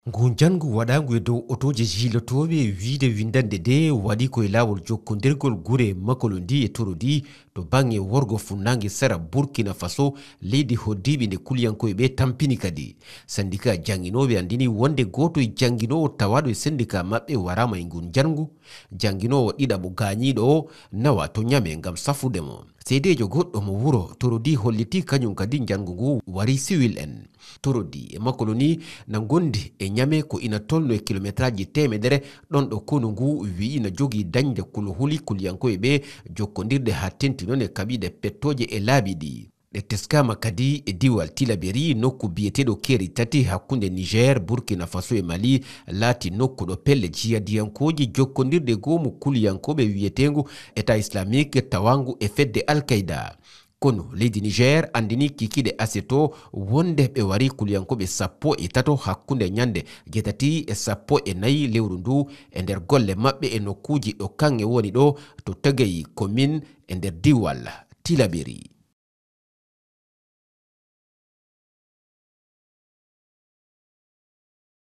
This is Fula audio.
Ngunjangu waɗangu e dow otoje jilotoɓe wiide windande de waɗi koye lawol jokkodirgol gure makolo ndi e toro ndi to bange worgo funnangue sera Burkina Faso leydi hoddiɓe nde kuliyankoye ɓe tampini kadi syndicat jangguinoɓe andini wonde goto e jangguinowo tawaɗo e syndicat mabɓe warama e ngunjangu jangguinowo ɗiɗaɓo gañiɗo o nawa to ñame gam safudemo seedejo goɗɗo mo wuro torodi holliti kañum kadi jangu ngu wari siwil en torodi e makolo ni na gondi e ñame ko ina tolno e kilométraji temedere ɗon ɗo konu ngu wi ina jogui dañde kulhuli kuliyankoye ɓe jokkodirde ha tenti non e kaɓide pettoje e laabi ɗi ɗe teskama kadi e diwal Tilaberi nokku biyeteɗo keri tati hakkunde Niger, Burkina Faso e Mali laati nokku ɗo pelle jiyadiyankoji jokkodirde gomu kuliyankoɓe wiyetengu État islamique tawangu e fedde Al-Qaida kono leydi Niger andini kikiɗe aseto wonde ɓe wari kuliyankoɓe 13 hakkunde ñande 7 e 14 lewru ndu e nder golle mabɓe e nokkuji ɗo kange woni ɗo to Tagay commune e nder diwal Tilaberi.